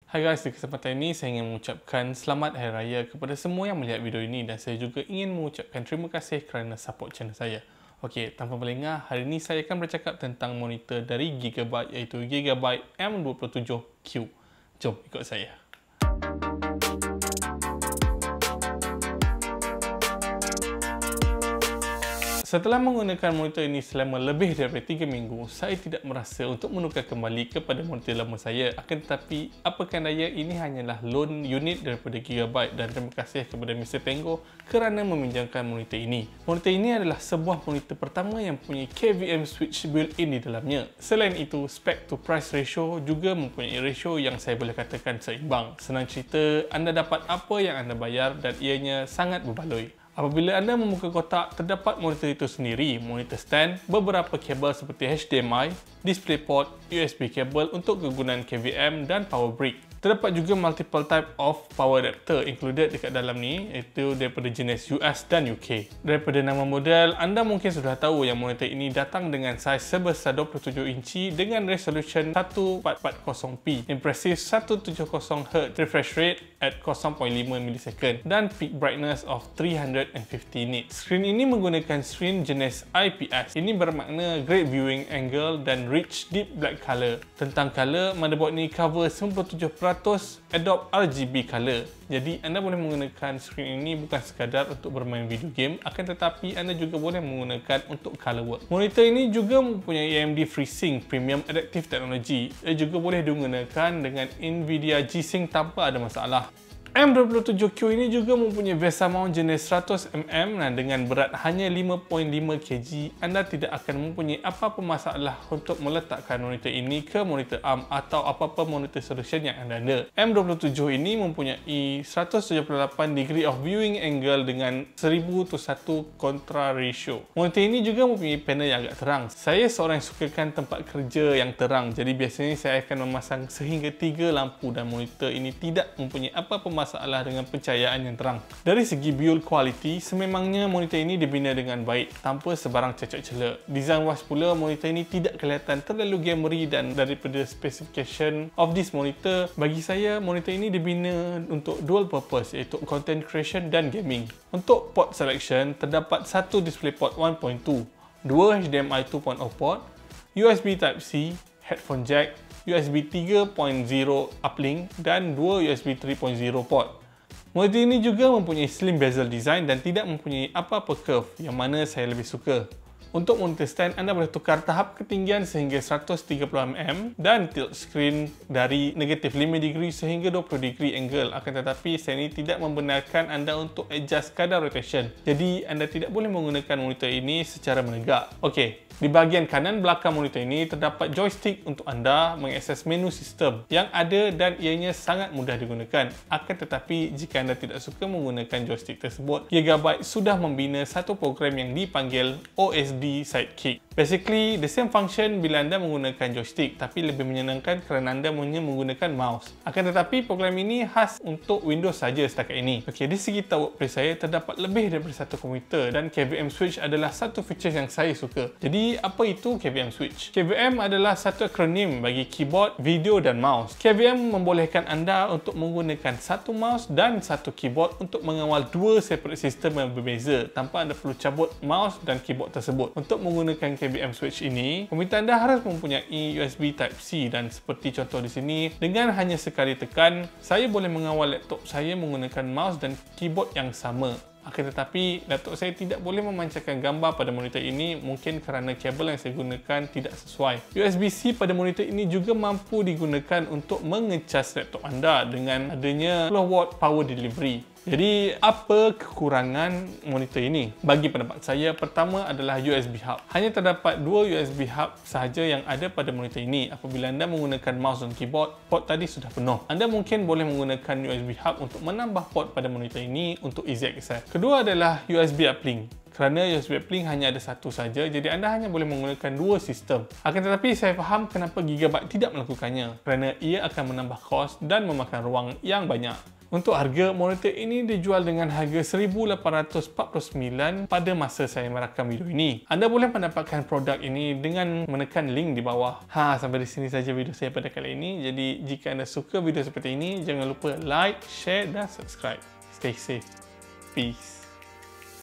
Hai guys, di kesempatan ini saya ingin mengucapkan selamat Hari Raya kepada semua yang melihat video ini dan saya juga ingin mengucapkan terima kasih kerana support channel saya. Okey, tanpa melengah, hari ini saya akan bercakap tentang monitor dari Gigabyte iaitu Gigabyte M27Q. Jom ikut saya. Setelah menggunakan monitor ini selama lebih daripada 3 minggu, saya tidak merasa untuk menukar kembali kepada monitor lama saya. Akan tetapi, apakan daya, ini hanyalah loan unit daripada Gigabyte dan terima kasih kepada Mr. Tango kerana meminjamkan monitor ini. Monitor ini adalah sebuah monitor pertama yang mempunyai KVM switch built-in di dalamnya. Selain itu, spec to price ratio juga mempunyai ratio yang saya boleh katakan seimbang. Senang cerita, anda dapat apa yang anda bayar dan ianya sangat berbaloi. Apabila anda membuka kotak, terdapat monitor itu sendiri, monitor stand, beberapa kabel seperti HDMI, DisplayPort, USB kabel untuk kegunaan KVM dan power brick. Terdapat juga multiple type of power adapter included dekat dalam ni, iaitu daripada jenis US dan UK. Daripada nama model, anda mungkin sudah tahu yang monitor ini datang dengan saiz sebesar 27 inci dengan resolution 1440p, impressive 170Hz refresh rate at 0.5 ms dan peak brightness of 350 nits. Skrin ini menggunakan skrin jenis IPS. Ini bermakna great viewing angle dan rich deep black color. Tentang color, motherboard ni cover 97% Adobe RGB color. Jadi anda boleh menggunakan skrin ini bukan sekadar untuk bermain video game, akan tetapi anda juga boleh menggunakan untuk color work. Monitor ini juga mempunyai AMD FreeSync Premium Adaptive Technology. Ia juga boleh digunakan dengan Nvidia G-Sync tanpa ada masalah. M27Q ini juga mempunyai VESA mount jenis 100mm dan dengan berat hanya 5.5 kg, anda tidak akan mempunyai apa-apa masalah untuk meletakkan monitor ini ke monitor ARM atau apa-apa monitor solution yang anda ada. M27 ini mempunyai 178 degree of viewing angle dengan 1000:1 contra ratio. Monitor ini juga mempunyai panel yang agak terang. Saya seorang yang sukakan tempat kerja yang terang, jadi biasanya saya akan memasang sehingga 3 lampu dan monitor ini tidak mempunyai apa-apa masalah dengan pencahayaan yang terang. Dari segi build quality, sememangnya monitor ini dibina dengan baik tanpa sebarang cacat celak. Design wise pula, monitor ini tidak kelihatan terlalu gamery dan daripada specification of this monitor, bagi saya monitor ini dibina untuk dual purpose iaitu content creation dan gaming. Untuk port selection, terdapat satu DisplayPort 1.2, dua HDMI 2.0 port, USB Type-C, headphone jack, USB 3.0 uplink dan 2 USB 3.0 port. Monitor ini juga mempunyai slim bezel design dan tidak mempunyai apa-apa curve, yang mana saya lebih suka. Untuk monitor stand, anda boleh tukar tahap ketinggian sehingga 130mm dan tilt screen dari negatif 5 degree sehingga 20 degree angle. Akan tetapi, saya ini tidak membenarkan anda untuk adjust kadar rotation. Jadi, anda tidak boleh menggunakan monitor ini secara menegak. Okey, di bahagian kanan belakang monitor ini terdapat joystick untuk anda mengakses menu sistem yang ada dan ianya sangat mudah digunakan. Akan tetapi, jika anda tidak suka menggunakan joystick tersebut, Gigabyte sudah membina satu program yang dipanggil OSD Sidekick. Basically, the same function bila anda menggunakan joystick, tapi lebih menyenangkan kerana anda hanya menggunakan mouse. Akan tetapi, program ini khas untuk Windows saja setakat ini. Okey, di segi workplace saya, terdapat lebih daripada satu komputer dan KVM switch adalah satu feature yang saya suka. Jadi, apa itu KVM switch? KVM adalah satu akronim bagi keyboard, video dan mouse. KVM membolehkan anda untuk menggunakan satu mouse dan satu keyboard untuk mengawal dua separate sistem yang berbeza tanpa anda perlu cabut mouse dan keyboard tersebut. Untuk menggunakan KVM switch ini, komputer anda harus mempunyai USB Type-C dan seperti contoh di sini, dengan hanya sekali tekan, saya boleh mengawal laptop saya menggunakan mouse dan keyboard yang sama. Akan tetapi, laptop saya tidak boleh memancarkan gambar pada monitor ini mungkin kerana kabel yang saya gunakan tidak sesuai. USB-C pada monitor ini juga mampu digunakan untuk mengecas laptop anda dengan adanya 10W power delivery. Jadi, apa kekurangan monitor ini? Bagi pendapat saya, pertama adalah USB hub. Hanya terdapat dua USB hub sahaja yang ada pada monitor ini. Apabila anda menggunakan mouse dan keyboard, port tadi sudah penuh. Anda mungkin boleh menggunakan USB hub untuk menambah port pada monitor ini untuk easy access. Kedua adalah USB uplink. Kerana USB uplink hanya ada satu saja, jadi anda hanya boleh menggunakan dua sistem. Akan tetapi, saya faham kenapa Gigabyte tidak melakukannya, kerana ia akan menambah kos dan memakan ruang yang banyak. Untuk harga, monitor ini dijual dengan harga $1,849 pada masa saya merakam video ini. Anda boleh mendapatkan produk ini dengan menekan link di bawah. Sampai di sini saja video saya pada kali ini. Jadi jika anda suka video seperti ini, jangan lupa like, share dan subscribe. Stay safe. Peace.